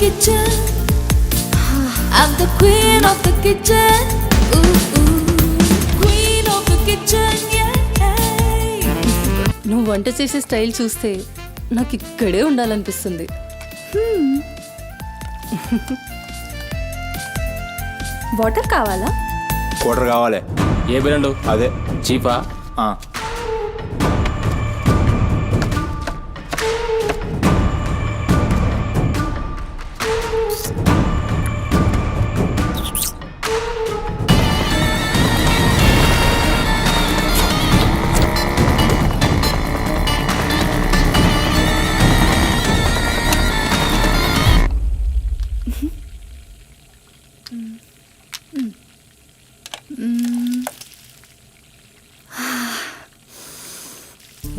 kitchen. I'm the queen of the kitchen. Ooh, ooh. Queen of the kitchen, yeah. నువ్వు వంట చేసే style చూస్తే నాకు ఇక్కడే ఉండాలనిపిస్తుంది. వాటర్ కావాలా? క్వార్టర్ కావాలి. ఏ బ్రాండు? అదే చీపా?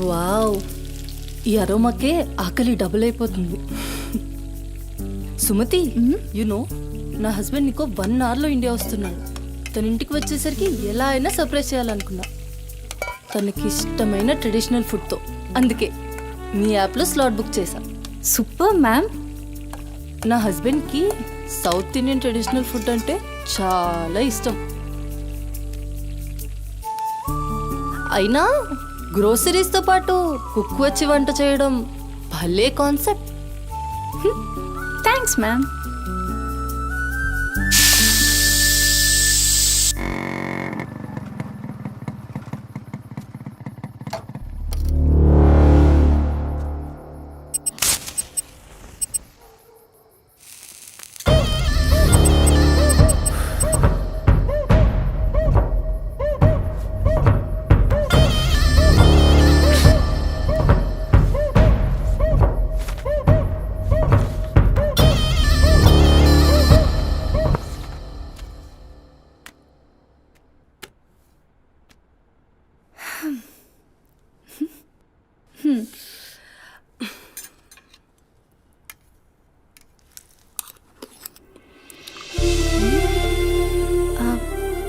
వావ్, ఈ అరోమాకే ఆకలి డబుల్ అయిపోతుంది. సుమతి, నో నా హస్బెండ్ నీకో 1 అవర్లో ఇండియా వస్తున్నాడు. తన ఇంటికి వచ్చేసరికి ఎలా అయినా సర్ప్రైజ్ చేయాలనుకున్నా, తనకి ఇష్టమైన ట్రెడిషనల్ ఫుడ్తో. అందుకే మీ యాప్లో స్లాట్ బుక్ చేశా. Super ma'am. నా హస్బెండ్కి సౌత్ ఇండియన్ ట్రెడిషనల్ ఫుడ్ అంటే చాలా ఇష్టం. అయినా గ్రోసరీస్తో పాటు కుక్ వచ్చి వంట చేయడం భలే కాన్సెప్ట్. Thanks ma'am.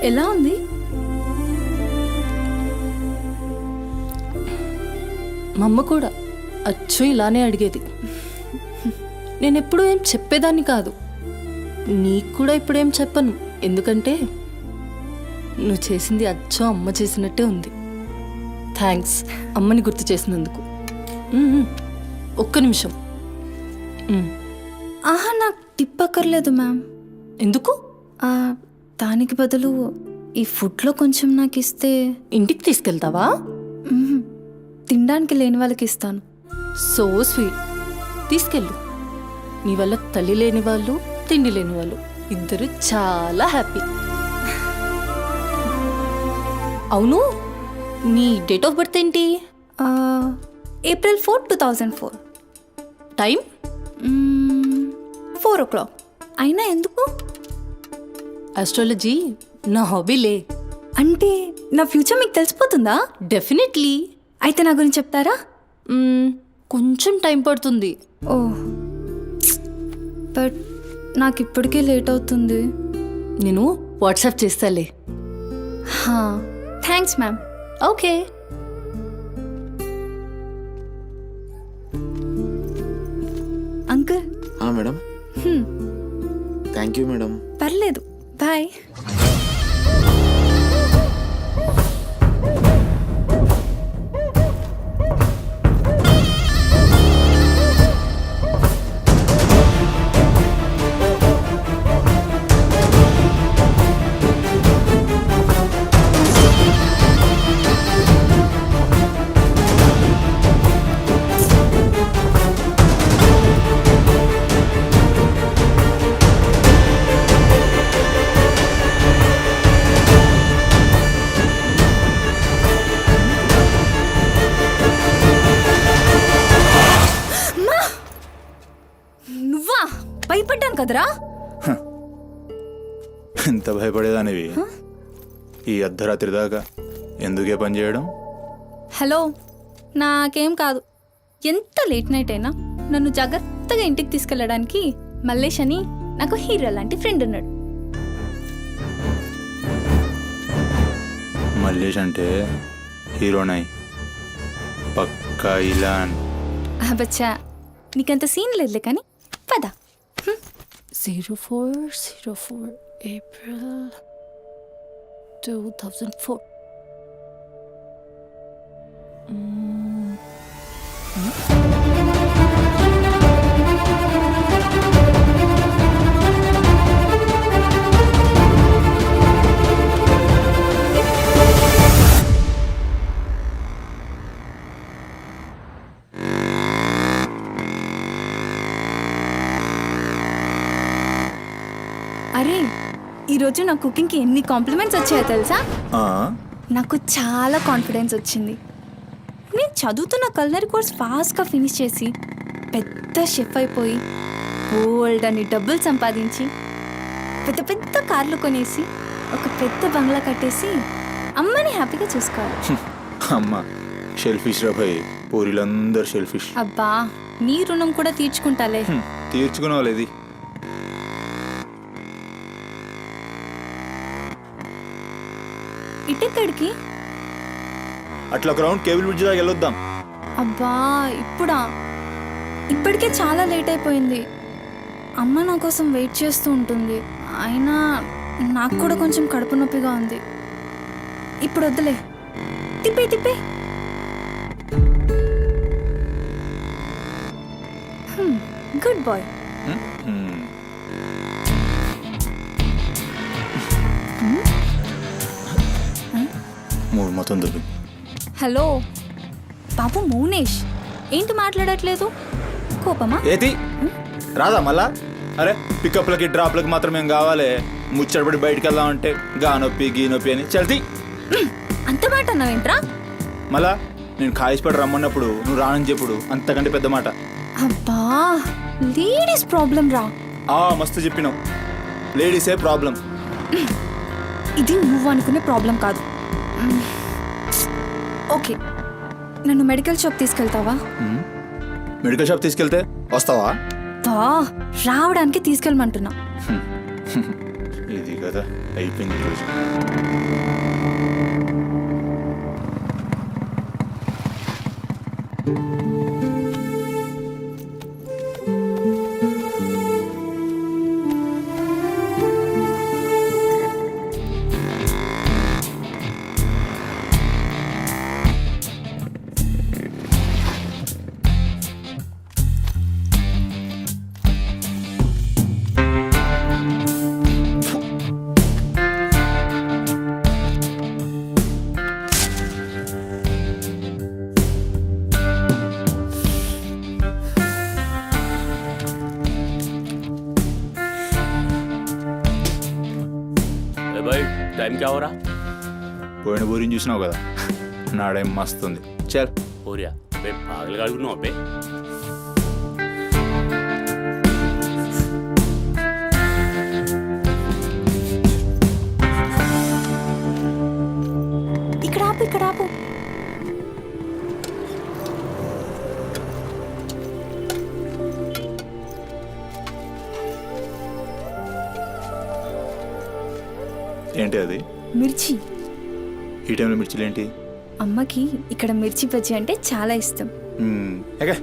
ఎలా ఉంది? మా అమ్మ కూడా అచ్చు ఇలానే అడిగేది. నేనెప్పుడు ఏం చెప్పేదాన్ని కాదు, నీకు కూడా ఇప్పుడేం చెప్పను. ఎందుకంటే నువ్వు చేసింది అచ్చో అమ్మ చేసినట్టే ఉంది. థ్యాంక్స్ అమ్మని గుర్తు చేసినందుకు. ఒక్క నిమిషం. ఆహా, నాకు టిప్ అక్కర్లేదు మ్యామ్. ఎందుకు? దానికి బదులు ఈ ఫుడ్లో కొంచెం నాకు ఇస్తే. ఇంటికి తీసుకెళ్తావా? తినడానికి లేని వాళ్ళకి ఇస్తాను. So sweet. తీసుకెళ్ళు. నీ వల్ల తల్లి లేని వాళ్ళు, తిండి లేని వాళ్ళు ఇద్దరు చాలా హ్యాపీ. అవును, నీ డేట్ ఆఫ్ బర్త్ ఏంటి? April 4, 2004. Time 4 o'clock. అయినా ఎందుకు? ఆస్ట్రాలజీ నా హాబీలే. అంటే నా ఫ్యూచర్ మీకు తెలిసిపోతుందా? డెఫినెట్లీ. అయితే నా గురించి చెప్తారా? కొంచెం టైం పడుతుంది. ఓహ్, బట్ నాకు ఇప్పటికే లేట్ అవుతుంది. నేను వాట్సాప్ చేస్తాలే. Thanks ma'am. Okay. Uncle. Madam. Thank you madam. పర్లేదు, బాయ్. భయపడ్డాను కదరా. ఎంత భయపడేదానివి ఈ అర్ధరాత్రి దాకా? ఎందుకే పని చేయడం? హలో, నాకేం కాదు. ఎంత లేట్ నైట్ అయినా నన్ను జాగ్రత్తగా ఇంటికి తీసుకెళ్ళడానికి మల్లేష్ అని నాకు హీరో లాంటి ఫ్రెండ్ ఉన్నాడు. మల్లేష్ అంటే హీరోనై పక్కా ఇలాన్. బచ్చా, నీకంత సీన్ లేదులే కానీ పద. 0404 April 2004. అరే ఈరోజు నా కుకింగ్కి ఎన్ని కాంప్లిమెంట్స్ వచ్చాయో తెలుసా? ఆ, నాకు చాలా కాన్ఫిడెన్స్ వచ్చింది. నేను చదువుతున్న కల్నరీ కోర్స్ ఫాస్ట్గా ఫినిష్ చేసి పెద్ద షెఫ్ అయిపోయి ఓల్డ్ అని డబ్బులు సంపాదించి పెద్ద పెద్ద కార్లు కొనేసి ఒక పెద్ద బంగ్లా కట్టేసి అమ్మని హ్యాపీగా చూసుకోవాలి. అమ్మ షెల్ఫిష్ రా భయ్, పూరిలందరూ షెల్ఫిష్. అబ్బా నీ రుణం కూడా తీర్చుకుంటాలే. తీర్చుకునే వాళ్ళది. ఇటెక్కడికి? అట్లా ఒక రౌండ్ కేబుల్ బ్రిడ్జ్ దాకా వెళ్ళొద్దాం. అబ్బా ఇప్పుడా? ఇప్పటికే చాలా లేట్ అయిపోయింది. అమ్మ నా కోసం వెయిట్ చేస్తూ ఉంటుంది. అయినా నాకు కూడా కొంచెం కడుపు నొప్పిగా ఉంది. ఇప్పుడు వద్దులే, తిప్పే తిప్పే. Good bye. హ్మ్. మూడు మొత్తం దొరికి. హలో బాబు మౌనేష్, ఏంటి మాట్లాడట్లేదు? కోపమా? ఏది రాదా మళ్ళా? అరే పికప్లకి డ్రాప్లకి మాత్రం ఏం కావాలి, ముచ్చటపడి బయటికి వెళ్దామంటే గా నొప్పి గీ నొప్పి అని చల్తీ. అంత మాట అన్నావేంట్రా? మళ్ళా నేను కాయిస్పడి రమ్మన్నప్పుడు నువ్వు రానని చెప్పుడు అంతకంటే పెద్ద మాట. అబ్బా లేడీస్ ప్రాబ్లం రా. మస్తు చెప్పినావు, లేడీసే ప్రాబ్లం. ఇది నువ్వు అనుకునే ప్రాబ్లం కాదు. ఓకే, నన్ను మెడికల్ షాప్ తీసుకెళ్తావా? మెడికల్ షాప్ తీసుకెళ్తే వస్తావా? రావడానికి తీసుకెళ్ళమంటున్నా. ఇది కదా అయిపోయింది ఈరోజు. भाई टाइम क्या हो रहा? పోయిన ఊరిని చూసినావు కదా, నాడేం మస్తుంది. చల్ हो रहा बे पागल गाड़ी को पे ఇక్కడ ఆపు, ఇక్కడ ఆపు. ఏంటి అది? మిర్చి. ఈ టైంలో మిర్చిలు ఏంటి? అమ్మకి ఇక్కడ మిర్చి బజ్జీ అంటే చాలా ఇష్టం. ఎగా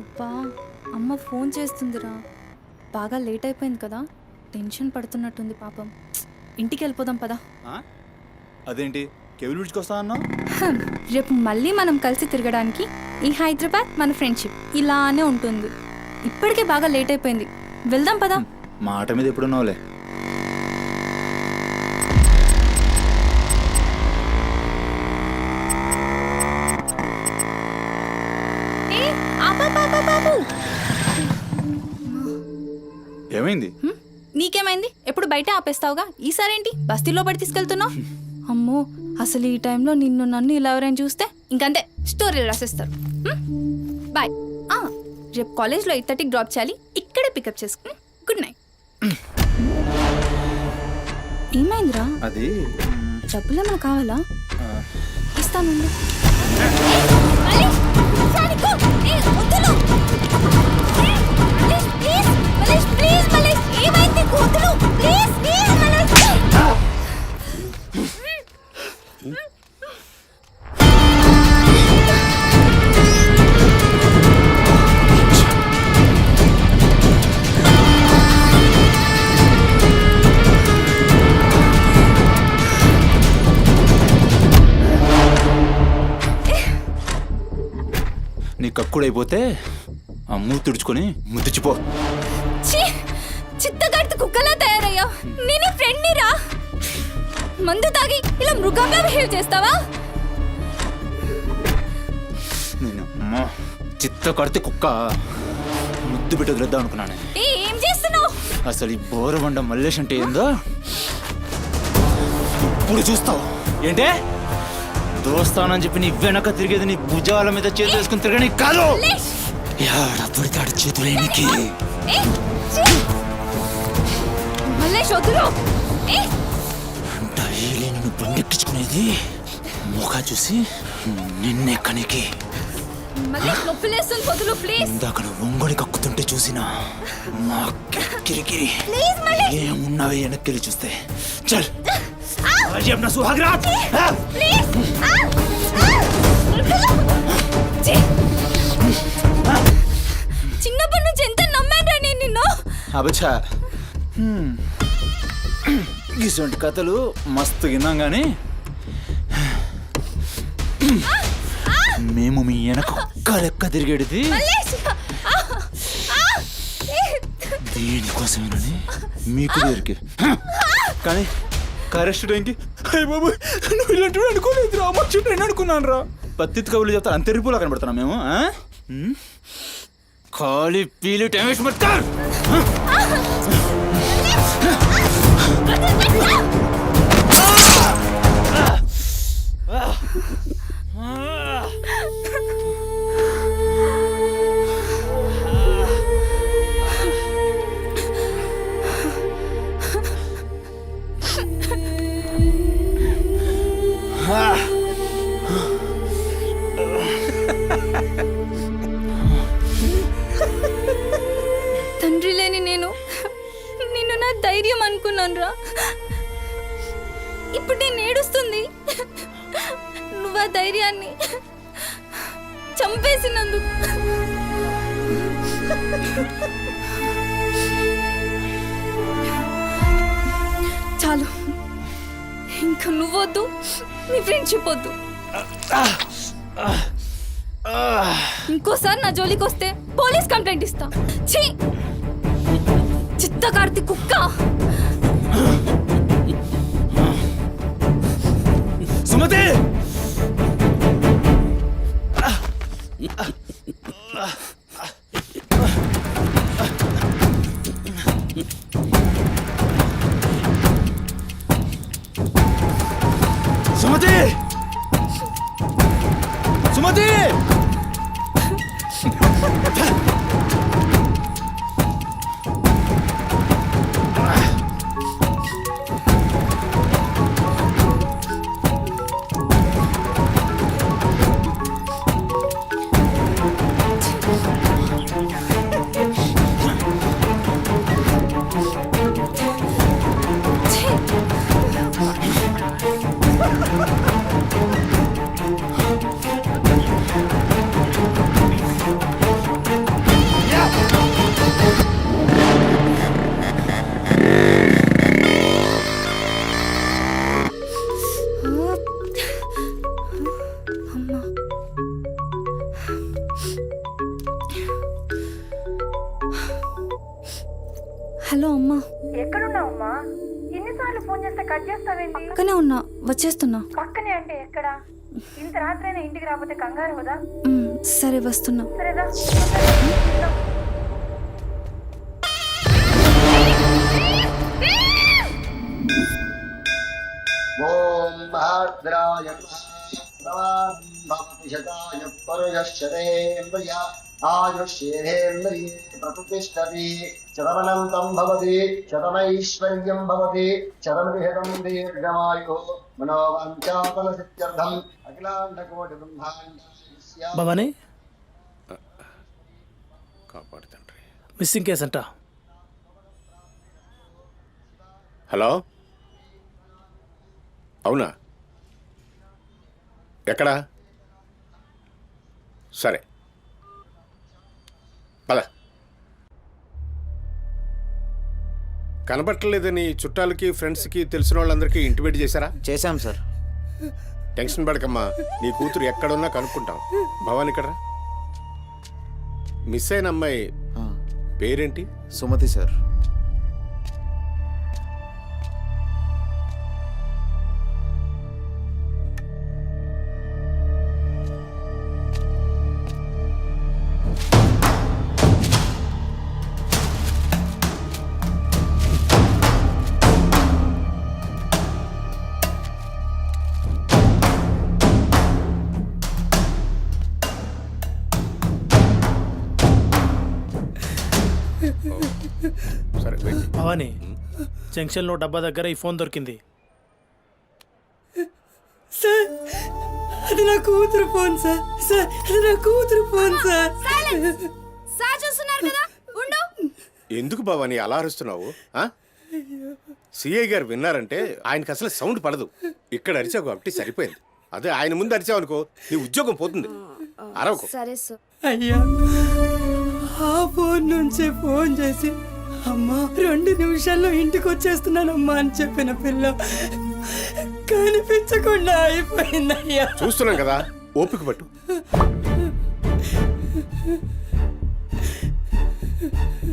అబ్బా అమ్మ ఫోన్ చేస్తుందిరా. బాగా లేట్ అయిపోయింది కదా, టెన్షన్ పడుతున్నట్టుంది పాపం. ఇంటికి వెళ్ళిపోదాం పదా. అదేంటి కేబుల్ బ్రిడ్జ్కి వస్తా అన్నావు? రేపు మళ్ళీ మనం కలిసి తిరగడానికి ఈ హైదరాబాద్ మన ఫ్రెండ్షిప్ ఇలానే ఉంటుంది. ఇప్పటికే బాగా లేట్ అయిపోయింది, వెళ్దాం పదా. మాట మీద ఎప్పుడున్నావులే. ఏమైంది? నీకేమైంది? ఎప్పుడు బయట ఆపేస్తావుగా, ఈసారేంటి బస్తీలో పడి తీసుకెళ్తున్నావు? అమ్మో అసలు ఈ టైంలో నిన్ను నన్ను ఇలా ఎవరైనా చూస్తే ఇంకంతే, స్టోరీలు రాసేస్తారు. బాయ్. రేపు కాలేజ్లో 8:30కి డ్రాప్ చేయాలి, ఇక్కడే పికప్ చేసుకుని. Good night. ఏమైందిరా? అది డబ్బులు ఏమైనా కావాలా? ఇస్తాను. ప్లీజ్ ఎక్కువైపోతే ఆ మూతి తుడుచుకొని ముద్దుచిపో. ఛీ! చిత్తగాడితో కుక్కలా తయారయ్యా. నేను ఫ్రెండ్ని రా. మందు తాగి ఇలా మృగంగా బిహేవ్ చేస్తావా? నేను అమ్మా చిత్త కడితే కుక్క ముద్దు పెట్టి వదిలేద్దాం అనుకున్నాను. ఏం చేస్తున్నావు? అసలు ఈ బోరబండ మల్లేష్ అంటే ఏందో ఇప్పుడు చూస్తావు. ఏంటే దోస్తానని చెప్పి నీ వెనక తిరిగేది నీ భుజాల మీద చేతులు వేసుకుని తిరగని కాదు. యాడ పడితాడు చేతులేనికి. మల్లేష్ వదులు. డైలీ నిన్ను బండెక్కించుకునేది ముఖ చూసి నిన్నెక్కనికి. మల్లేష్ నొప్పిలేస్తుంది, వదులు ప్లీజ్. ఇందాక నువ్వు ఒంగొని కక్కుతుంటే చూసినా మా కిరికిరి ప్లీజ్ మల్లేష్. ఏమున్నావే వెనక్కి చూస్తే చల్ అజయ్ నా సుహాగ్రాత్. ప్లీజ్. చిన్నప్పటి నుంచి ఎంత నమ్మాను నేను నిన్ను. అబచ్చా ఇటువంటి కథలు మస్తు విన్నాం కానీ మేము మీ వెనక ఒక్క లెక్క తిరిగేది మల్లేష్. దేనికోసమేనని మీకు దొరికి కానీ కరెక్ట్ టైంకి అయ్య బాబు నువ్వు ఇలాంటివి అనుకోలేదు రా. మా చుట్టూ నేను అనుకున్నాను రా. పత్తి కబుర్లు చెప్తాను అంత రిపులా కనబడుతున్నాం మేము. ఖాళీ పీలి టైం వేస్ట్ మత్ కర్. తండ్రి లేని నేను నిన్ను నా ధైర్యం అనుకున్నాను రా. ఇప్పుడు నేను ఏడుస్తుంది నువ్వు ఆ ధైర్యాన్ని చంపేసినందుకు. చాలు, ఇంకా నువ్వొద్దు, నీ ఫ్రెండ్షిప్ వద్దు. ఇంకోసారి నా జోలికి వస్తే పోలీస్ కంప్లైంట్ ఇస్తా. ఛీ! చిత్తకార్తి కుక్క. సుమతి సుమతి సుమతి హలో అమ్మా. ఎక్కడున్నావమ్మా? ఎన్నిసార్లు ఫోన్ చేస్తే కట్ చేస్తావేంటి? పక్కనే ఉన్నా, వచ్చేస్తున్నా. పక్కనే అంటే ఎక్కడ? ఇంత రాత్రైనా ఇంటికి రాకపోతే కంగారు కదా. సరే వస్తున్నా. సరేదా? ఓం మహాద్రాయ భక్తిశతాయ పరుయశ్చరేంద్రియ ఆయుష్యేంద్రియే ప్రతిష్టతి శతమనంతం భవతి శతమైశ్వర్యం భవతి శతమిహితం దీర్ఘమాయు మనోవాంఛాఫల సిద్ధ్యర్థం అఖిలాండకోటి బ్రహ్మాండ భవానీ కాపాడు తండ్రి. మిస్సింగ్ కేస్ అంట. హలో, అవునా? ఎక్కడా? సరే పద. కనబట్టలేదని చుట్టాలకి ఫ్రెండ్స్కి తెలిసిన వాళ్ళందరికీ ఇంటిమేట్ చేశారా? చేశాం సార్. టెన్షన్ పడకమ్మా, నీ కూతురు ఎక్కడున్నా కనుక్కుంటాం. భవాని ఇక్కడ మిస్ అయిన అమ్మాయి ఆ, పేరేంటి? సుమతి సార్. సరే వెయిట్. భవానీ జంక్షన్లో డబ్బా దగ్గర ఈ ఫోన్ దొరికింది. సార్ అది నా కూతురు ఫోన్ సార్. సార్ అది నా కూతురు ఫోన్ సార్. సార్ చూస్తున్నారు కదా, ఉండు. ఎందుకు భవాని అలా అరుస్తున్నావు? సిఐ గారు విన్నారంటే ఆయనకి అసలు సౌండ్ పడదు. ఇక్కడ అరిచావు కాబట్టి సరిపోయింది. అదే ఆయన ముందు అరిచావు అనుకో నీ ఉద్యోగం పోతుంది. అరవకు. సరే సార్. అయ్యా ఆ ఫోన్ నుంచి ఫోన్ చేసి అమ్మా 2 నిమిషాల్లో ఇంటికి వచ్చేస్తున్నానమ్మా అని చెప్పిన పిల్ల కనిపించకుండా అయిపోయిందయ్యా. చూస్తున్నాం కదా, ఓపిక పట్టు.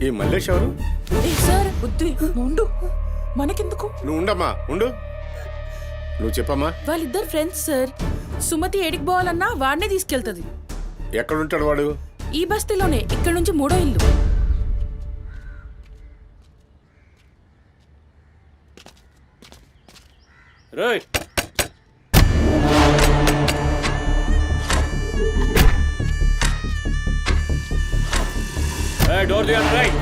ఈ మల్లేష్ ఎవరు? సార్ బుద్ధి ఉండు, మనకెందుకు? నువ్వు ఉండమ్మా, ఉండు. నువ్వు చెప్పమ్మా. వాళ్ళిద్దరు ఫ్రెండ్స్ సార్. సుమతి ఏడికి పోవాలన్నా వాడినే తీసుకెళ్తుంది. ఎక్కడుంటాడు వాడు? ఈ బస్తీలోనే, ఇక్కడ నుంచి 3వ ఇల్లు. రేయ్ డోర్ తీయండి. రైట్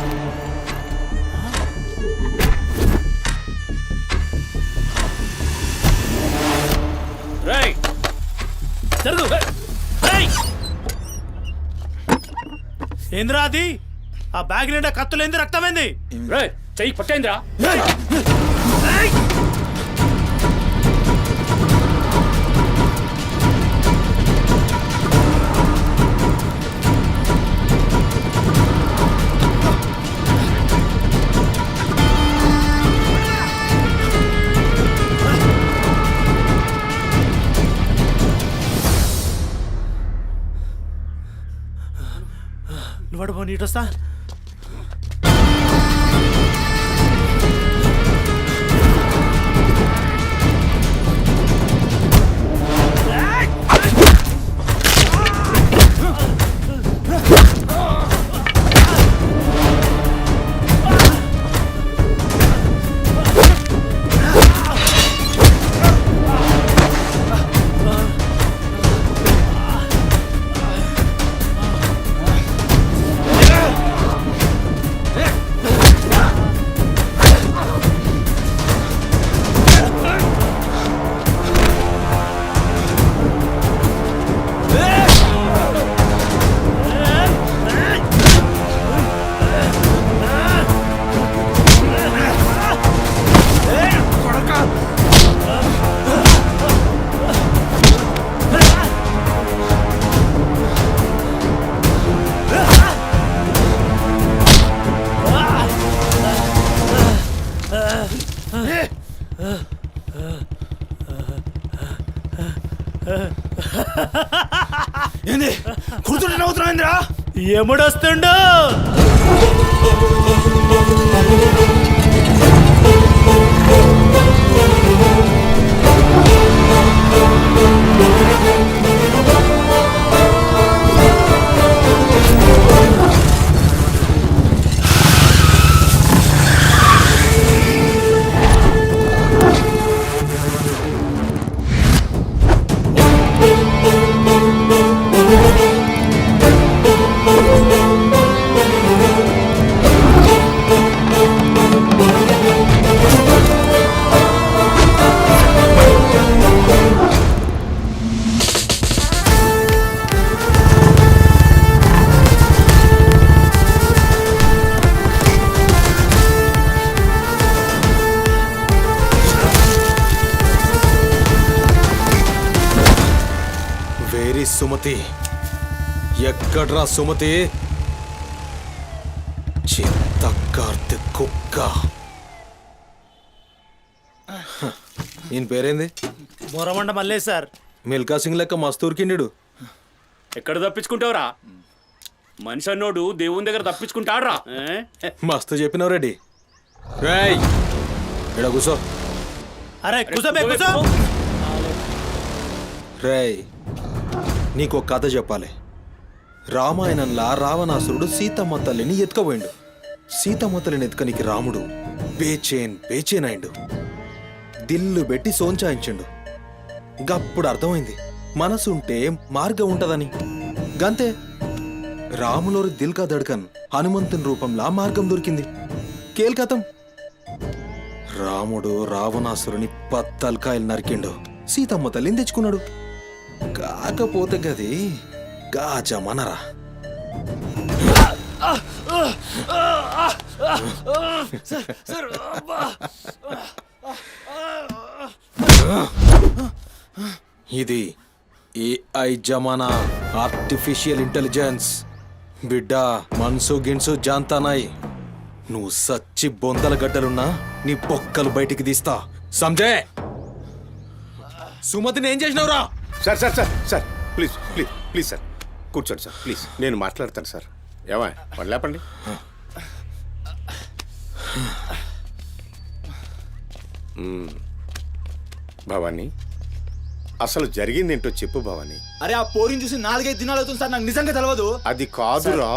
రైట్ జరుగు. ఏంద్రా అది? ఆ బ్యాగ్ నిండా కత్తులేంది, రక్తమైంది? రేయ్ చెయ్యి పట్టేంద్రా. నువ్వు నీటొస్తా. ఏంది కుడుతుంటే నవ్వుతున్నాయింద్రా? ఎముడొస్తుండు? సుమతి ఎక్కడ్రా సుమతి? చిత్తకార్తె కుక్క. ఈయన పేరేంది? బోరమండ మల్లేష్ సార్. మిల్కా సింగ్ లెక్క మస్తూర్కిండు. ఎక్కడ తప్పించుకుంటావురా? మనిషి అన్నోడు దేవుని దగ్గర తప్పించుకుంటాడ్రా మస్తు చెప్పినావు రెడ్డి. రేయ్ ఇక్కడ కూసో. అరే కూసోబే కూసో. రేయ్ నీకు కథ చెప్పాలి. రామాయణంలా రావణాసురుడు సీతమ్మ తల్లిని ఎత్తుకపోయిండు. సీతమ్మ తల్లిని ఎత్తుకనికి రాముడు బేచేన్ అయిండు. దిల్లు పెట్టి సోంచాయించిండు. గప్పుడు అర్థమైంది మనసుంటే మార్గం ఉంటదని. గంతే రాములోరి దిల్ కా దడ్కన్ హనుమంతుని రూపంలా మార్గం దొరికింది. కేల్కతం రాముడు రావణాసురుని పత్తల్కాయలు నరికిండు. సీతమ్మ తల్లిని తెచ్చుకున్నాడు. కాకపోతే గది గాజమనరా. ఇది ఏఐ జమానా, ఆర్టిఫిషియల్ ఇంటెలిజెన్స్. బిడ్డ మనసు గిన్సు జాంతానాయ్. నువ్వు సచ్చి బొందల గడ్డలున్నా నీ బొక్కలు బయటికి తీస్తా. సంజే సుమతిని ఏం చేసినావురా? Sir sir sir sir please please please sir కూర్చోండి సార్ ప్లీజ్. నేను మాట్లాడతాను సార్. ఏమా వాళ్ళు లేపండి. భవానీ అసలు జరిగింది ఏంటో చెప్పు భవానీ. అరే ఆ పోరిని చూసి 4-5 దినాలు అవుతుంది సార్, నాకు నిజంగా తెలియదు. అది కాదురా.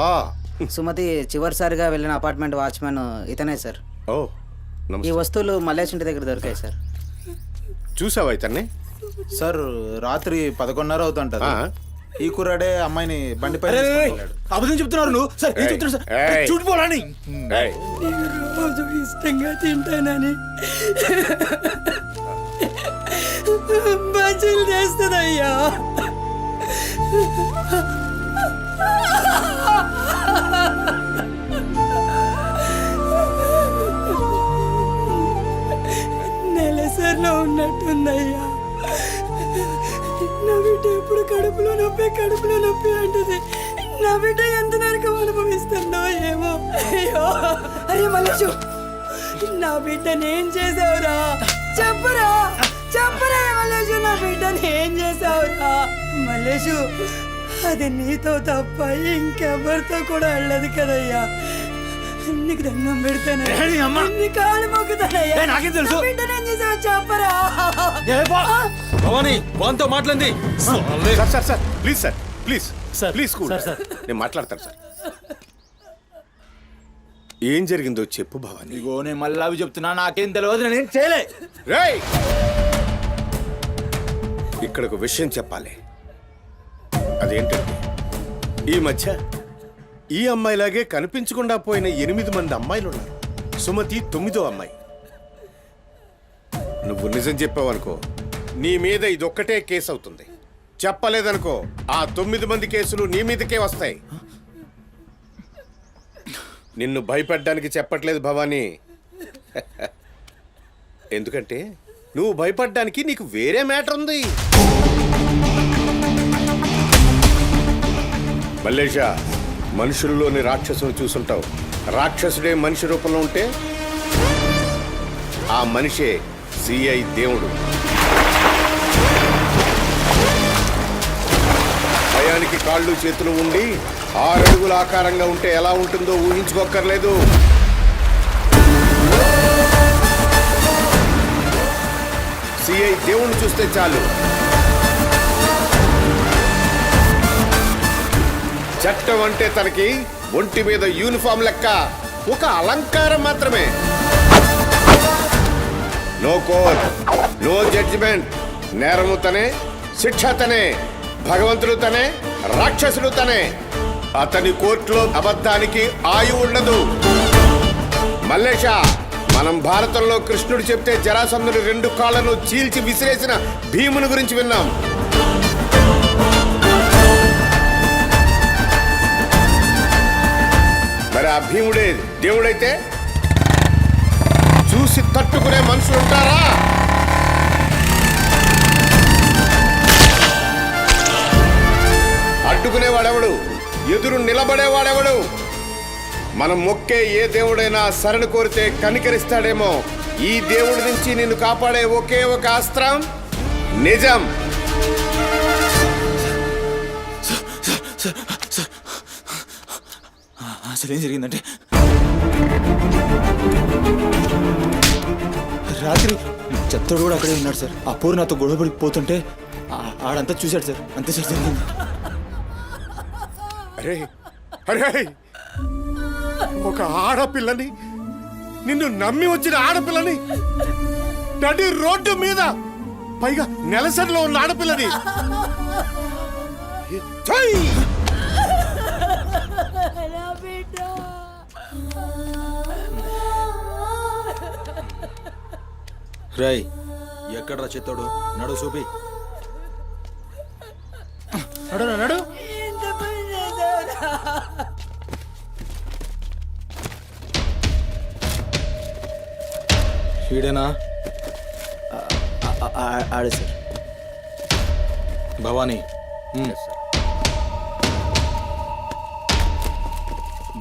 సుమతి చివరిసారిగా వెళ్ళిన అపార్ట్మెంట్ వాచ్మెన్ ఇతనే సార్. ఓ ఈ నమస్తే. వస్తువులు మల్లేష్ ఇంటి దగ్గర దొరికాయి సార్. చూసావా ఇతన్ని? సార్ రాత్రి 11:30 అవుతుంటది. ఈ కుర్రాడే అమ్మాయిని బండిపై అబద్ధం చెప్తున్నారు నువ్వు. సార్ ఏం చెప్తున్నారు సార్? ఏయ్. చూడిపోవాలని ఏయ్, రోజు ఇష్టంగా తింటానని బజ్జీలు చేస్తుందయ్యా. నెలసరిలో ఉన్నట్టుందయ్యా. నా బిడ్డ ఎప్పుడు కడుపులో నొప్పి అంటది. నా బిడ్డ ఎంత నరకం అనుభవిస్తుందో ఏమో. అయ్యో అరే మల్లేషు, నా బిడ్డని ఏం చేసావురా? చెప్పురా మల్లేషు, నా బిడ్డని ఏం చేసావురా? మల్లేషు, అది నీతో తప్ప ఇంకెవరితో కూడా వెళ్ళదు కదయ్యా. నీకు దండం పెడతాను, నీ కాళ్ళు మొక్కుతానయ్యా. నాకేం తెలుసు? నా బిడ్డని ఏం చేసావు చెప్పరా? భవానీ వాంతో మాట్లాడింది. Sir sir sir please sir please sir, please cool. Sir, sir. నేను మాట్లాడతాను సార్. ఏం జరిగిందో చెప్పు భవానీ. ఇగో నేను మళ్ళీ అవి చెప్తున్నా, నాకేం తెలియదు, నేను చేయలే. రేయ్ ఇక్కడ ఒక విషయం చెప్పాలి. అదేంటంటే ఈ మధ్య ఈ అమ్మాయిలాగే కనిపించకుండా పోయిన 8 మంది అమ్మాయిలు ఉన్నారు. సుమతి 9వ అమ్మాయి. నువ్వు నిజం చెప్పావనుకో నీ మీద ఇదొక్కటే కేసు అవుతుంది. చెప్పలేదనుకో ఆ 9 మంది కేసులు నీ మీదకే వస్తాయి. నిన్ను భయపడ్డానికి చెప్పట్లేదు భవానీ. ఎందుకంటే నువ్వు భయపడ్డానికి నీకు వేరే మ్యాటర్ ఉంది. మల్లేషా, మనుషుల్లోని రాక్షసుని చూసుంటావు. రాక్షసుడే మనిషి రూపంలో ఉంటే ఆ మనిషే సిఐ దేవుడు. భయానికి కాళ్ళు చేతులు ఉండి 6 అడుగుల ఆకారంగా ఉంటే ఎలా ఉంటుందో ఊహించుకోక్కర్లేదు. సిఐ దేవుణ్ణి చూస్తే చాలు చట్టం అంటే తనకి ఒంటి మీద యూనిఫామ్ లెక్క ఒక అలంకారం మాత్రమే. No court, no judgement. నేరము తనే, శిక్ష తనే, భగవంతుడు తనే, రాక్షసుడు తనే. అతని కోర్టులో అబద్ధానికి ఆయువు ఉండదు. మల్లేష, మనం భారతంలో కృష్ణుడు చెప్తే జరాసంధుడు 2 కాళ్లను చీల్చి విసిరేసిన భీముని గురించి విన్నాం. మరి ఆ భీముడే దేవుడైతే చూసి తట్టుకునే మనుషులు ఉంటారా? అడ్డుకునేవాడెవడు? ఎదురు నిలబడేవాడెవడు? మనం మొక్కే ఏ దేవుడైనా శరణు కోరితే కనికరిస్తాడేమో. ఈ దేవుడి నుంచి నిన్ను కాపాడే ఒకే ఒక అస్త్రం నిజం. అసలు ఏం జరిగిందంటే రాత్రి చెత్తడు కూడా అక్కడే ఉన్నాడు సార్. ఆ పోరు నాతో గొడవపడి పోతుంటే ఆడంతా చూశాడు సార్. అంతే సార్ జరిగింది. అరే అరే, ఒక ఆడపిల్లని, నిన్ను నమ్మి వచ్చిన ఆడపిల్లని నడి రోడ్డు మీద, పైగా నెలసరిలో ఉన్న ఆడపిల్లని ఛై! రై ఎక్కడ్రా చిత్తోడు? నడు చూపి. నడు నడు. ఈడేనా? ఆడే సార్. భవానీ.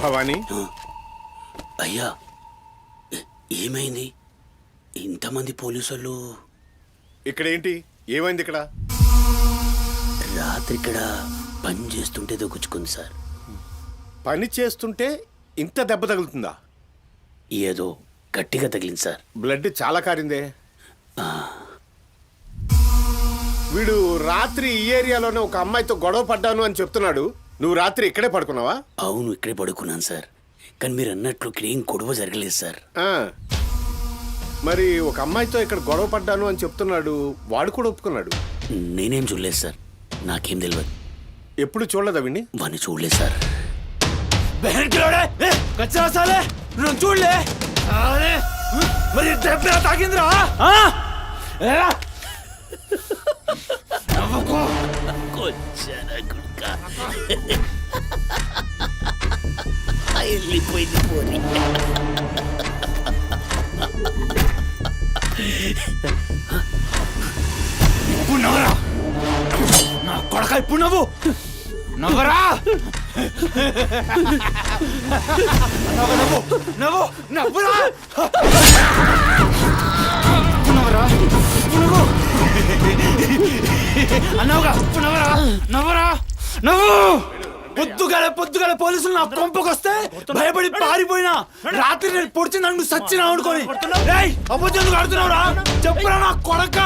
భవానీ, అయ్యా ఏమైంది? ఇంతమంది పోలీసులు ఇక్కడ ఏంటి? ఏమైంది ఇక్కడ? రాత్రి ఇక్కడ పని చేస్తుంటే దొక్కుచుకుంది సార్. పని చేస్తుంటే ఇంత దెబ్బ తగులుతుందా? ఏదో గట్టిగా తగిలింది సార్. బ్లడ్ చాలా కారిందే. వీడు రాత్రి ఈ ఏరియాలోనే ఒక అమ్మాయితో గొడవ పడ్డాను అని చెప్తున్నాడు. నువ్వు రాత్రి ఇక్కడే పడుకున్నావా? అవును, ఇక్కడే పడుకున్నాను సార్. కానీ మీరు అన్నట్లు ఇక్కడ ఏం గొడవ జరగలేదు సార్. మరి ఒక అమ్మాయితో ఇక్కడ గొడవ పడ్డాను అని చెప్తున్నాడు, వాడు కూడా ఒప్పుకున్నాడు. నేనేం చూడలేదు సార్, నాకేం తెలియదు. ఎప్పుడు చూడలేదా విని? వాడిని చూడలేదు సార్. చూడలే మరి తాగిందిరా. వెళ్ళిపోయింది పోనీ. ఇప్పుడు నవ్వరా నా కొడక. ఇప్పుడు నవ్వు నవ్వరా. నవ్వు నవ్వు నవ్వురా. నవ్వరా. నవ్వు అన్నావుగా. నవ్వరా నవ్వరా నవ్వు. పొద్దుగాల పోలీసులు నా కొంపకొస్తే భయపడి పారిపోయినా, రాత్రి నేను పొడిచి నన్ను సచ్చినా అనుకోని అబద్ధం ఆడుతున్నావురా. చెప్పురా నా కొడక.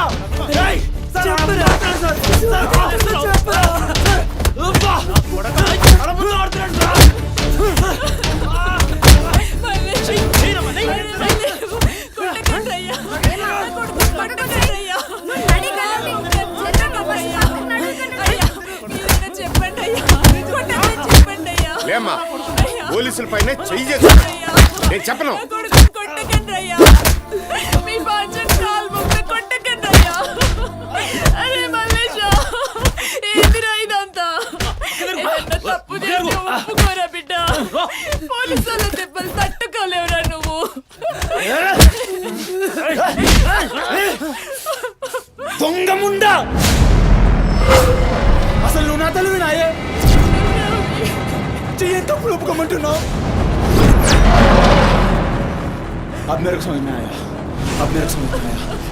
లేమ్మా, పోలీసుల పైన చెయ్యి చేస్తా. నేను చెప్పను. పోలీసుల దెబ్బలు తట్టుకోలేవురా నువ్వు. దొంగముండా, అసలు నువ్వు నా తల్లివి నాయే. చెయ్యి తప్పులు ఒప్పుకోమంటున్నావు.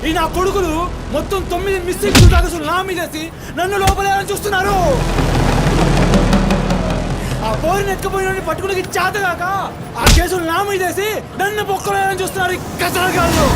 ఈ నా కొడుకులు మొత్తం 9 మిస్టేక్స్ దాకా నా మీదేసి నన్ను లోపలేయాలని చూస్తున్నారు. ఆ పోరిని ఎత్తుకుపోయిన పట్టుకుని చేతగాక ఆ కేసులు నా మీదేసి నన్ను పొక్కలేయాలని చూస్తున్నారు ఈ కసరగాళ్ళు.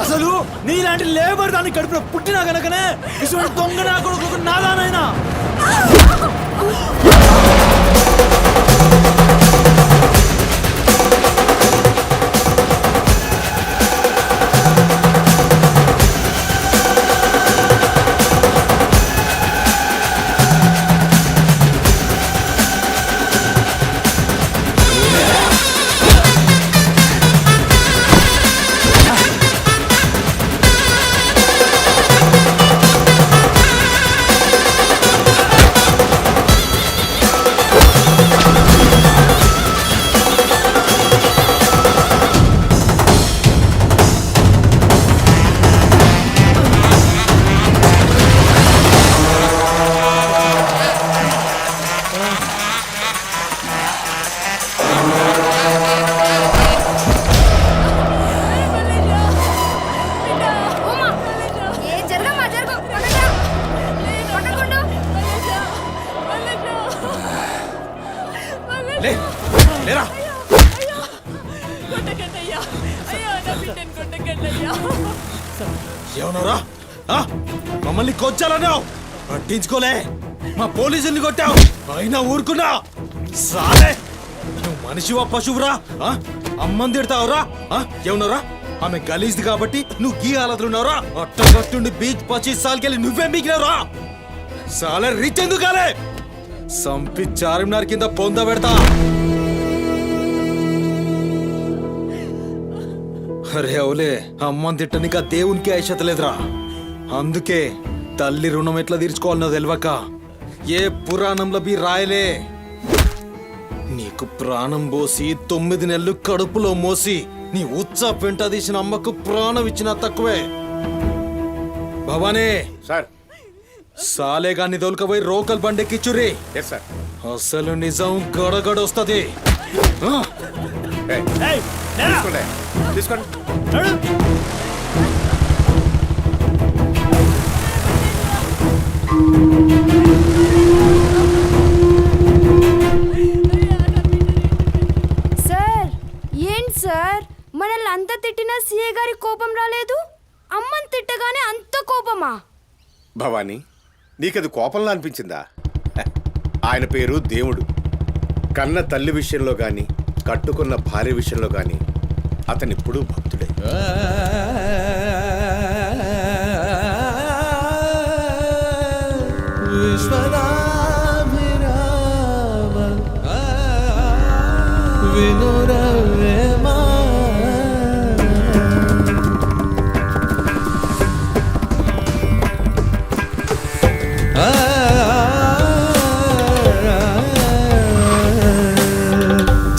అసలు నీలాంటి లేబర్ దాన్ని కడుపులో పుట్టినా గనకనే ఇటువంటి దొంగ నా కొడుకు నాదానైనా. లే లేరా ఏమన్నారా మమ్మల్ని కొచ్చాలన్నావు పట్టించుకోలే మా పోలీసుల్ని కొట్టావు అయినా ఊరుకున్నా సాలే నువ్వు మనిషివా పశువురా అమ్మని తిడతావురా ఏమన్నారా ఆమె గలీజ్ది కాబట్టి నువ్వు గీ హాలతులున్నావురా అట్టగట్టుండి బీచ్ 25 సార్కెళ్ళి నువ్వే మిగిలినరా సాలే రీచ్ ఎందుకు కాలే సంపి చార్మినార్ కింద పొంద పెడతా అరే అవులే అమ్మని తిట్టనిక దేవునికి ఐషత లేదురా అందుకే తల్లి రుణం ఎట్లా తీర్చుకోవాలనో తెలియక ఏ పురాణంలో బి రాయలే నీకు ప్రాణం పోసి 9 నెలలు కడుపులో మోసి నీ ఉచ్చ పెంట తీసిన అమ్మకు ప్రాణం ఇచ్చినా తక్కువే భవానీ సార్ సాలేగాన్ని దొలకపోయి రోకల్ బండెక్కిచ్చురి ఎస్ సార్ అసలు నిజం గడగడొస్తది తీసుకోండి తీసుకోండి సార్ ఏంటి సార్ మనల్ని అంత తిట్టినా సీఏ గారి కోపం రాలేదు అమ్మని తిట్టగానే అంత కోపమా భవానీ నీకది కోపంలా అనిపించిందా ఆయన పేరు దేవుడు కన్న తల్లి విషయంలో గాని కట్టుకున్న భార్య విషయంలో గాని అతనిప్పుడు భక్తుడే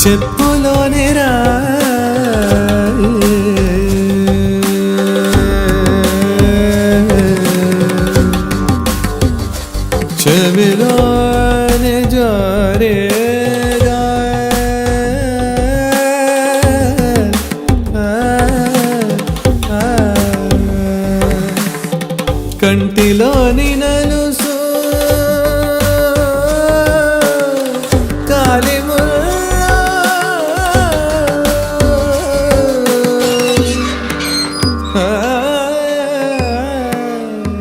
చెప్పులోని రా చెవిలోని జారే కంటిలోని నలుసు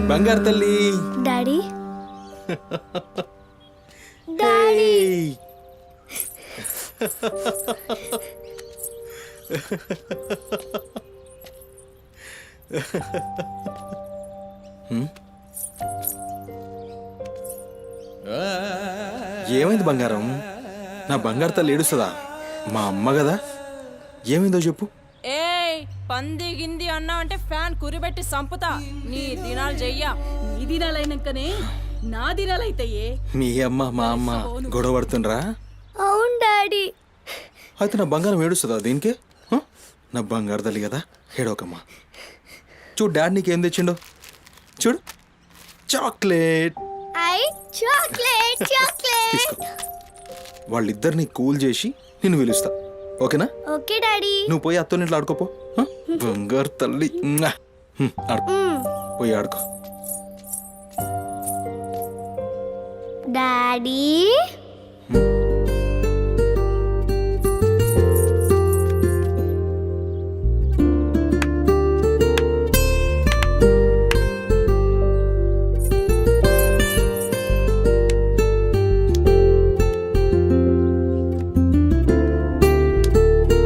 బంగారు తల్లి డాడీ డాడీ ఏమైంది బంగారం నా బంగారు తల్లి ఏడుస్తుందా మా అమ్మ కదా ఏమైందో చెప్పు ఏయ్ పంది గింది అన్నా అంటే ఫ్యాన్ కురిబెట్టి సంపుతా నీ దినాలు చెయ్యా నీ దినాలైనాకనే నా దినాలైతాయే మీ అమ్మ మా అమ్మ గొడవ పడుతుండ్రా అవును డాడీ అయితే నా బంగారం ఏడుస్తుందా దీనికే నా బంగారు తల్లి కదా ఏడోకమ్మా చూడు డాడీ నీకేం తెచ్చిండో చూడు చాక్లెట్ ఐ చాక్లెట్ చాక్లెట్ తీసుకో వాళ్ళిద్దరిని కూల్ చేసి నిన్ను పిలుస్తా ఓకేనా ఓకే డాడీ నువ్వు పోయి అత్తో ఇంట్లో ఆడుకోపో బంగారు తల్లి ఆడుకో పోయి ఆడుకో డాడీ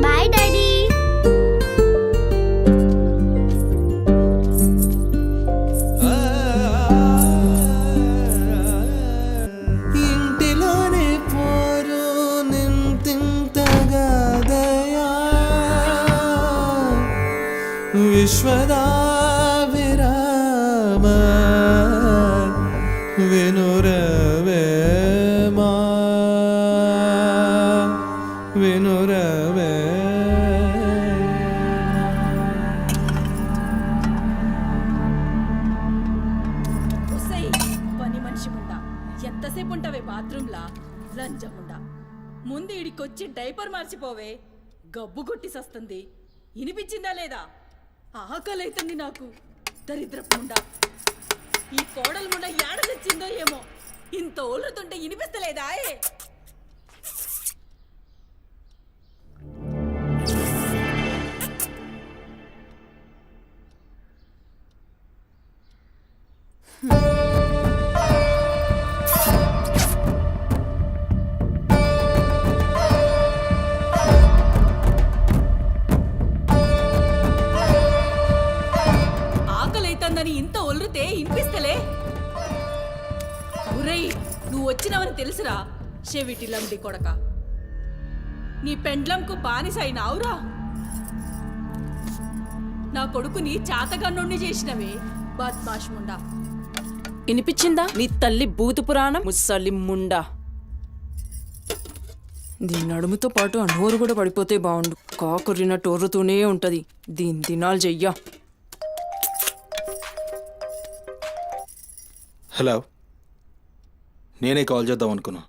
బాయ్ డాడీ ఇంటిలోనే పోరు నింతింతగాదయా విశ్వదా విరామ వినురవేమా వినురవే పని మనిషి ఉండా ఎంతసేపు ఉంటావే బాత్రూంలా లంజముండా ముందు ఇడికొచ్చి డైపర్ మార్చిపోవే గబ్బు కొట్టి సస్తుంది ఇనిపించిందా లేదా ఆకలైతుంది నాకు దరిద్రపుండా ఈ కోడలు ముండ ఏడ తెచ్చిందో ఏమో ఇంత ఓలుతుంటే ఇనిపిస్తలేదా తెలుసురా చెవిటిలండి కొడక. నీ పెండ్లంకు బానిసైనావురా. నా కొడుకుని చాతగన్నుణ్ణి చేసినవే బద్మాష్ ముండా. వినిపించిందా నీ తల్లి భూతు పురాణం ముసలి ముండా? దీని నడుముతో పాటు ఆ నోరు కూడా పడిపోతే బాగుండు. కాకుర్రినట్టు ఒర్రుతూనే ఉంటది. దీని దినాలు చెయ్యా. హలో, నేనే కాల్ చేద్దాం అనుకున్నా.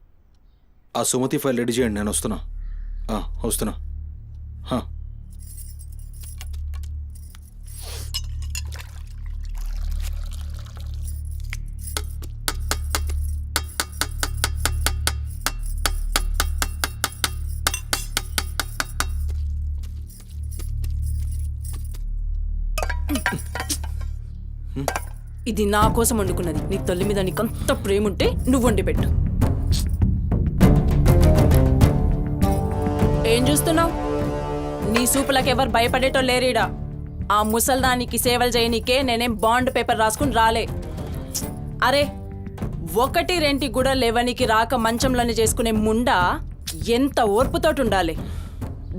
ఆ సుమతి ఫైల్ రెడీ చేయండి, నేను వస్తున్నా. వస్తున్నా. ఇది నా కోసం వండుకున్నది. నీ తల్లి మీద నీకంత ప్రేమ ఉంటే నువ్వు వండి పెట్టు. ఏం చూస్తున్నావు? నీ సూపులకు ఎవరు భయపడేటో లేరీడా. ఆ ముసల్దానికి సేవలు చేయనీకే నేనేం బాండ్ పేపర్ రాసుకుని రాలే. అరే, 1-2 కూడా లేవనికి రాక మంచంలోనే చేసుకునే ముండా ఎంత ఓర్పుతోటి ఉండాలి.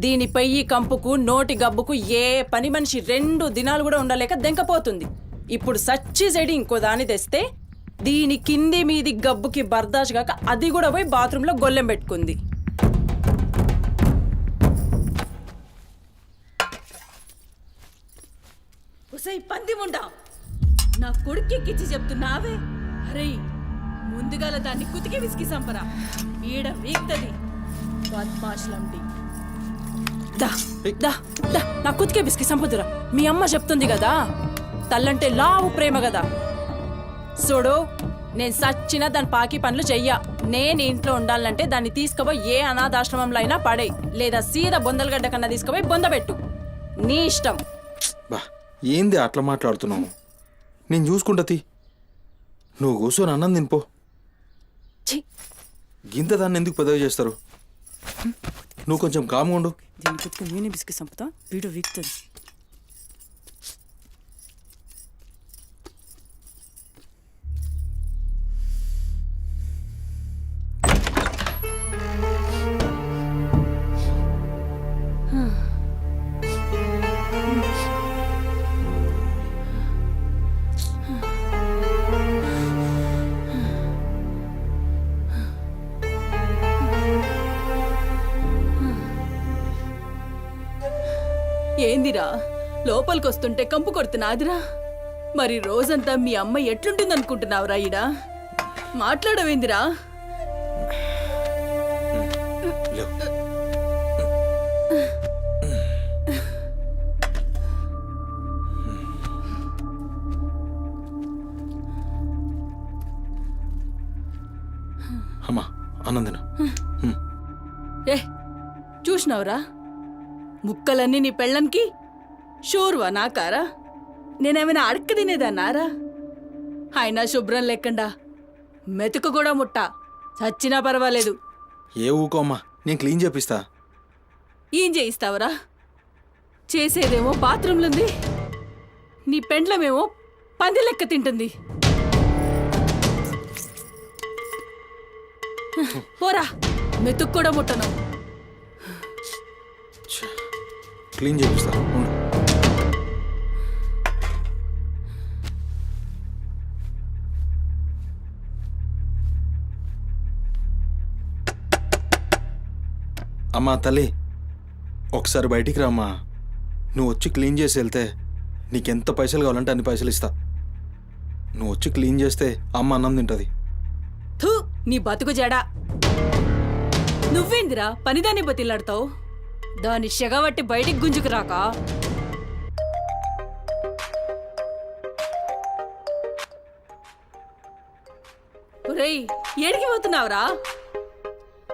దీని పెయ్యి కంపుకు నోటి గబ్బుకు ఏ పని మనిషి 2 దినాలు కూడా ఉండలేక దెంకపోతుంది. ఇప్పుడు సచ్చి చెడి ఇంకో దాన్ని తెస్తే దీని కింది మీది గబ్బుకి బర్దాష్ గాక అది కూడా పోయి బాత్రూంలో గొల్లెం పెట్టుకుంది. ఉసై పంది ముండా, నా కొడుక్కిచ్చి చెప్తున్నావే. అరే, ముందుగాల దాన్ని కుతికి విసికి సంపరా. ఈడ వీక్తది బద్మాష్లండి. దా దా దా నా కుతికే బిస్కి సంపుదురా. మీ అమ్మ చెప్తుంది కదా, తల్లంటే లావు ప్రేమ కదా. చూడు, నేను సచ్చిన దాని పాకి పనులు చెయ్యా. నేను ఇంట్లో ఉండాలంటే దాన్ని తీసుకుపోయి ఏ అనాథాశ్రమంలో అయినా పడే, లేదా సీదా బొందలగడ్డ కన్నా తీసుకుపోయి బొందబెట్టు. నీ ఇష్టం. బా, ఏంది అట్లా మాట్లాడుతున్నావు? నేను చూసుకుంటా. నువ్వు కూర్చొని అన్నం తినిపో. గింత దాన్ని ఎందుకు పెద్దగా చేస్తారు? నువ్వు కొంచెం కామ్గా ఉండు. దీని కుతికి నేనే బిస్కి సంపుతా, వీడు వీక్తుంది. ఏందిరా లోపలికొస్తుంటే కంపు కొడుతున్నాదిరా? మరి రోజంతా మీ అమ్మ ఎట్లుంటుందనుకుంటున్నావురా? ఈడా మాట్లాడవేందిరా? అమ్మా, ఆనందన చూసినావురా, ముక్కలన్నీ నీ పెళ్ళన్కి షోర్వా నాకారా? నేనేమైనా అడక్క తినేదన్నారా? అయినా శుభ్రం లేకుండా మెతుకు కూడా ముట్ట చచ్చినా పర్వాలేదు. ఏ ఊకోమ్మా, నేను క్లీన్ చేపిస్తా. ఏం చేయిస్తావురా? చేసేదేమో బాత్రూంలుంది, నీ పెండ్లమేమో పంది లెక్క తింటుంది. పోరా, మెతుకు కూడా ముట్టను. క్లీన్ చేపిస్తా. అమ్మా తల్లి, ఒకసారి బయటికి రామ్మా. నువ్వు వచ్చి క్లీన్ చేసి వెళ్తే నీకెంత పైసలు కావాలంటే అన్ని పైసలు ఇస్తా. నువ్వు వచ్చి క్లీన్ చేస్తే అమ్మ అన్నం తింటుంది. థూ, నీ బతుకు జడా. నువ్వేందిరా పనిదాన్ని బతిలాడతావు? దాని షెగబట్టి బయటికి గుంజుకు రాక. ఒరేయ్, ఏడికి పోతున్నావురా?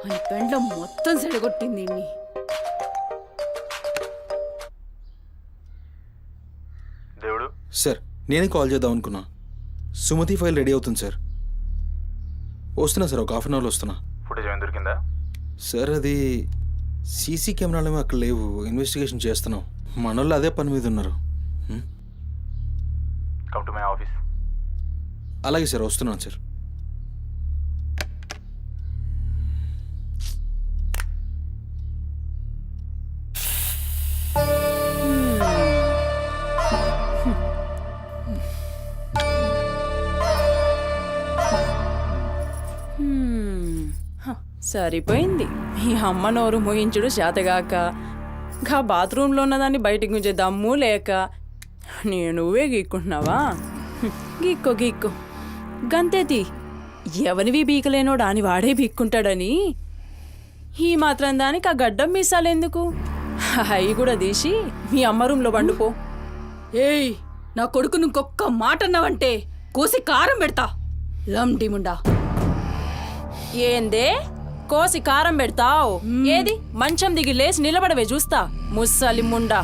అని పెండ్లం మొత్తం సెడగొట్టింది. దేవుడు సార్, నేనే కాల్ చేద్దాం అనుకున్నా. సుమతి ఫైల్ రెడీ అవుతుంది సార్. వస్తున్నా సార్, ఒక 1/2 అవర్లో వస్తున్నా. ఫుటేజ్ ఏమైనా దొరికిందా సార్? అది సీసీ కెమెరాలు ఏమో అక్కడ లేవు, ఇన్వెస్టిగేషన్ చేస్తున్నాం. మనోళ్ళు అదే పని మీద ఉన్నారు. Come to my office. అలాగే సార్, వస్తున్నాను సార్. సరిపోయింది మీ అమ్మ నోరు మోయించుడు చేతగాక గా బాత్రూంలో ఉన్నదాన్ని బయటికి గుంజే దమ్ము లేక నువ్వే గీక్కుంటున్నావా గీక్కో గీక్కో గంతేతి ఎవరివి బీకలేనోడా అని వాడే బీక్కుంటాడని ఈ మాత్రం దానికి ఆ గడ్డం మీసాలెందుకు అవి కూడా తీసి మీ అమ్మ రూమ్లో వండుకో. ఏయ్ నా కొడుకు ఇంకొక్క మాట అన్నావంటే కోసి కారం పెడతా లండిముండా. ఏందే కోసి కారం పెడతావు? ఏది మంచం దిగి లేచి నిలబడవే చూస్తా ముస్సలి ముండా.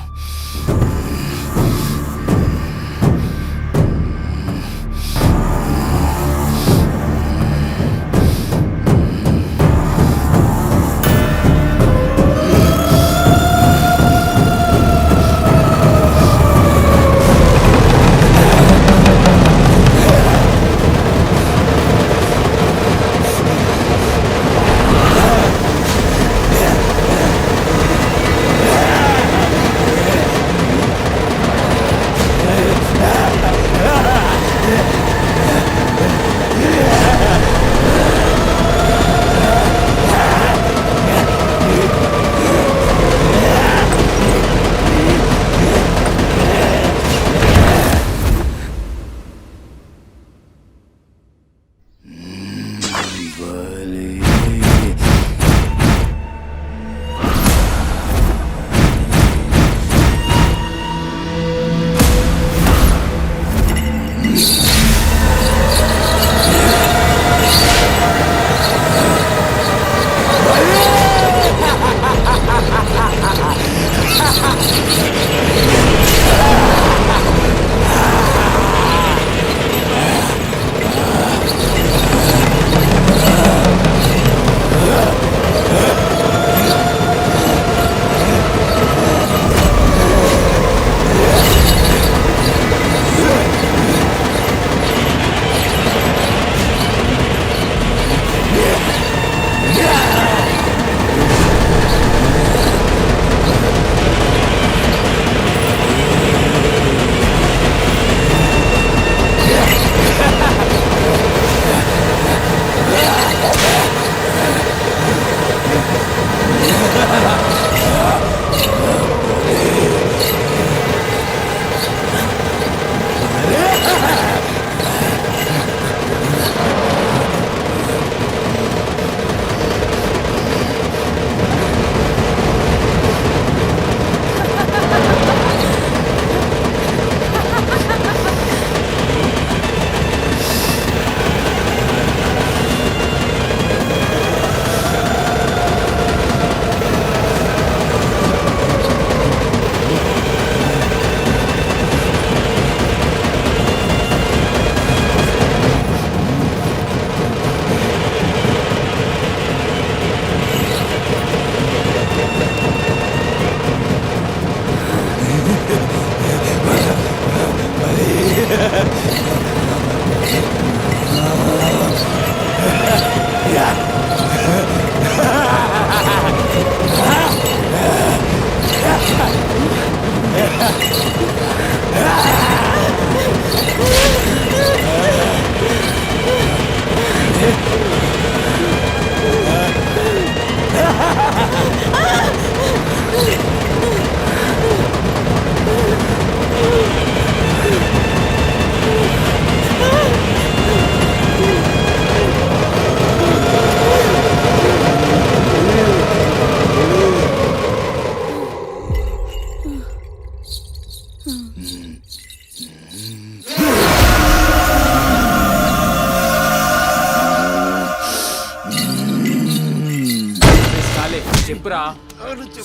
చెప్పురా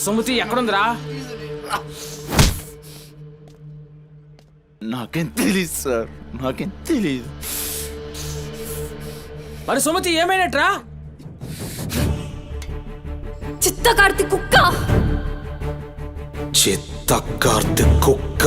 సుమతి ఎక్కడుందిరా? నాకేం తెలీదు సార్, నాకేం తెలీదు. మరి సుమతి ఏమైనట్రా? చిత్తకార్తి కుక్క, చిత్తకార్తి కుక్క.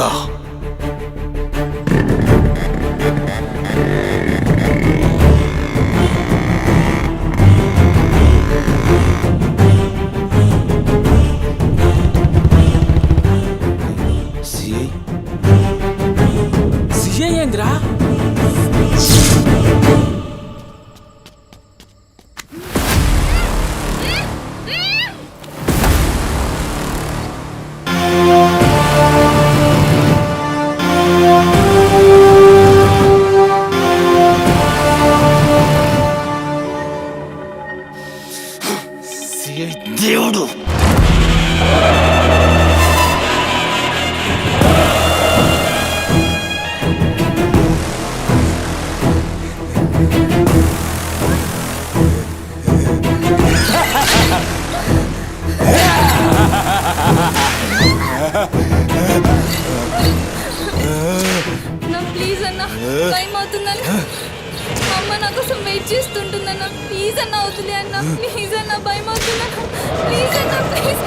ఏంద్రా? దేవుడు. నా ప్లీజ్ అన్న, టైం అవుతుందన్న. అమ్మ నా కోసం వెయిట్ చేస్తుంటుందన్న. ప్లీజ్ అన్న వదిలే అన్న. ప్లీజ్ అన్న, భయం అవుతుందన్న. ప్లీజ్ అన్న, ప్లీజ్.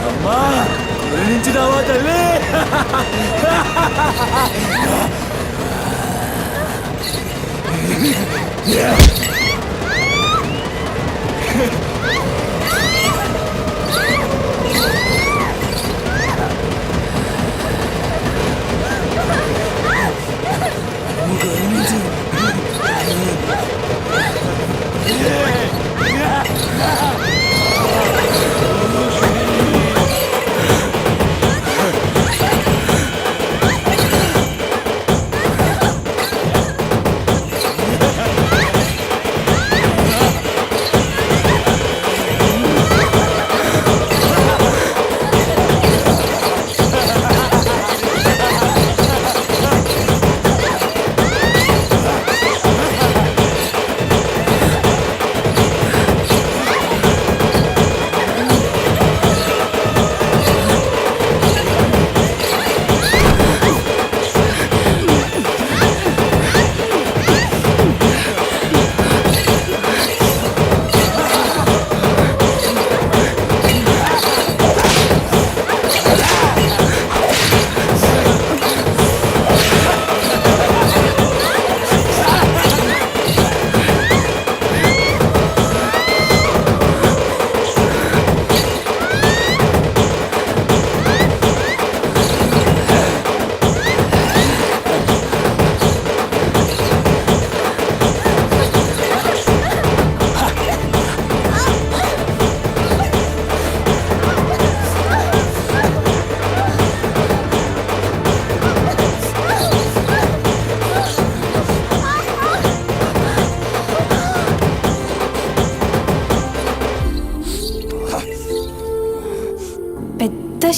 అమ్మా గురించినావా తల్లి?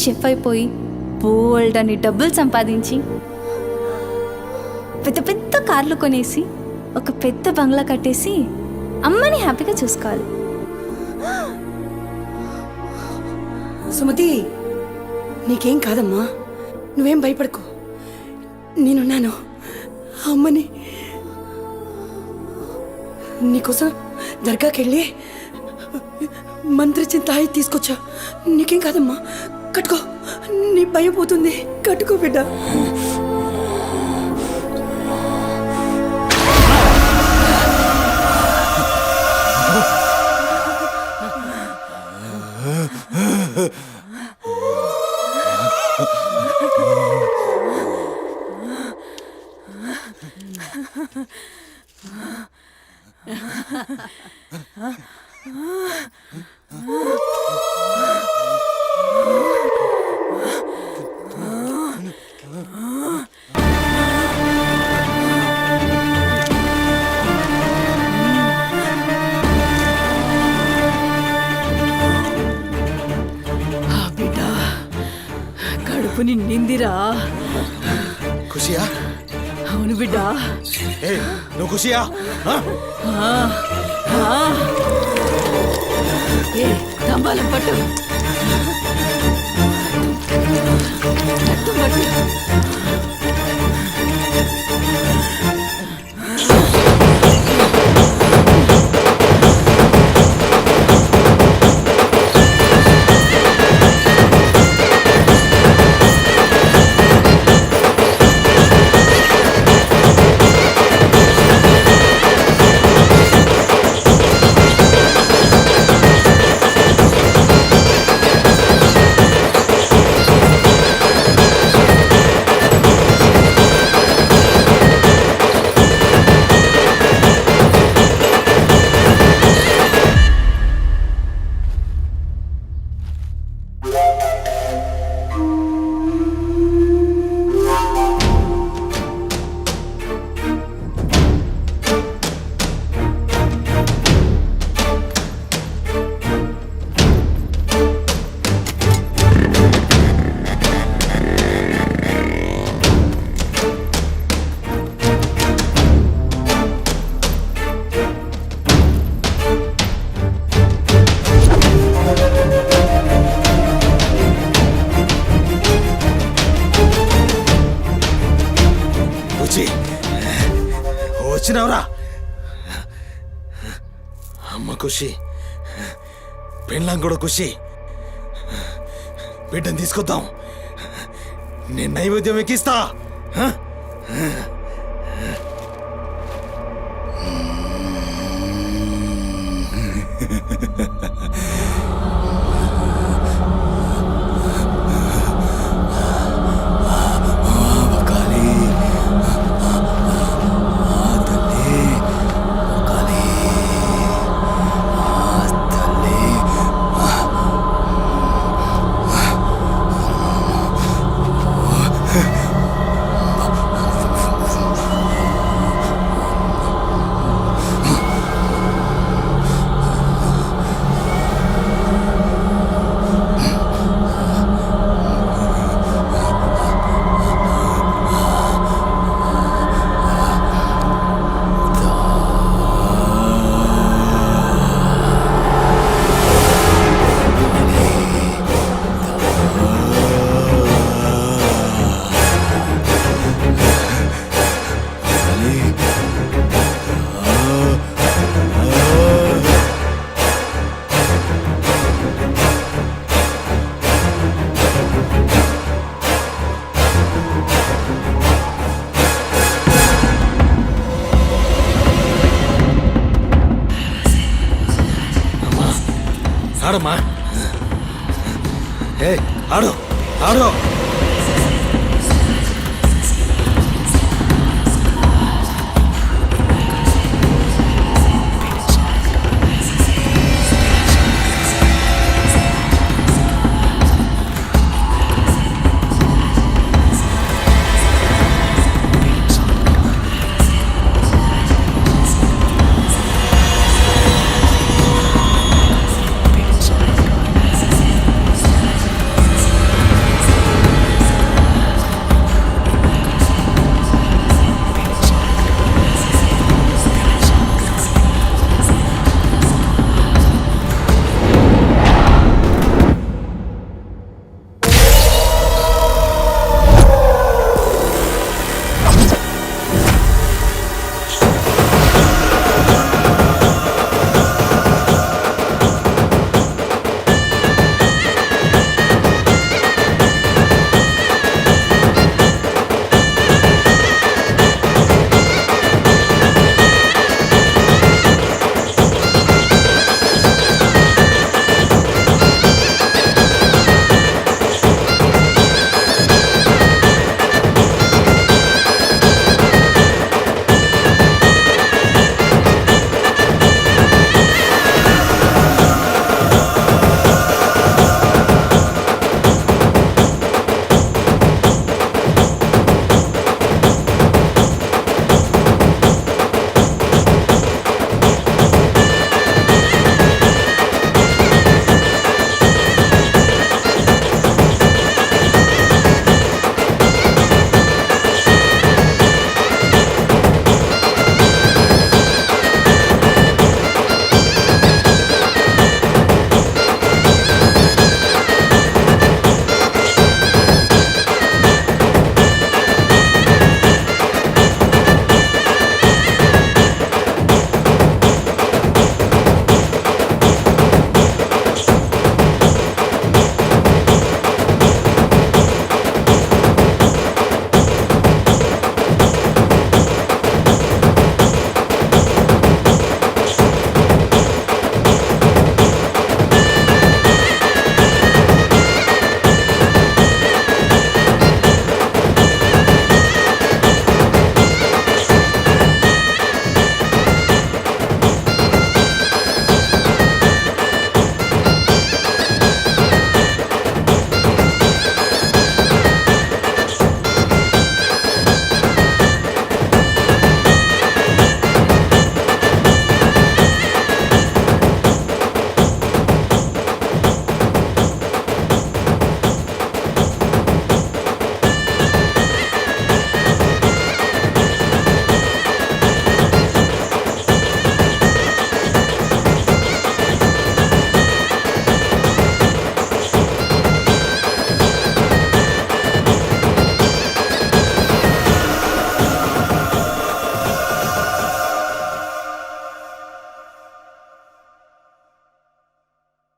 షెఫ్ అయిపోయి బోల్డ్ అని డబ్బులు సంపాదించి పెద్ద పెద్ద కార్లు కొనేసి ఒక పెద్ద బంగ్లా కట్టేసి అమ్మని హ్యాపీగా చూసుకోవాలి. సుమతి, నీకేం కాదమ్మా, నువ్వేం భయపడకు, నేనున్నాను. అమ్మని నీకోసం దర్గాకెళ్ళి మంత్రిచ్చిన తాయి తీసుకొచ్చా. నీకేం కాదమ్మా, కట్టుకో, నీ భయం పోతుంది. కట్టుకో బిడ్డ. కడుపు నిండిందిరా. ఖుషియా? అవును బిడ్డ. నువ్వు ఖుషియా? తంబాలం పట్టు. వచ్చినావురా అమ్మ ఖుషి పెళ్ళాం కూడా ఖుషి బిడ్డను తీసుకొద్దాం నేను నైవేద్యం ఎక్కిస్తా ఆడమ్మా ఏ ఆడు ఆడు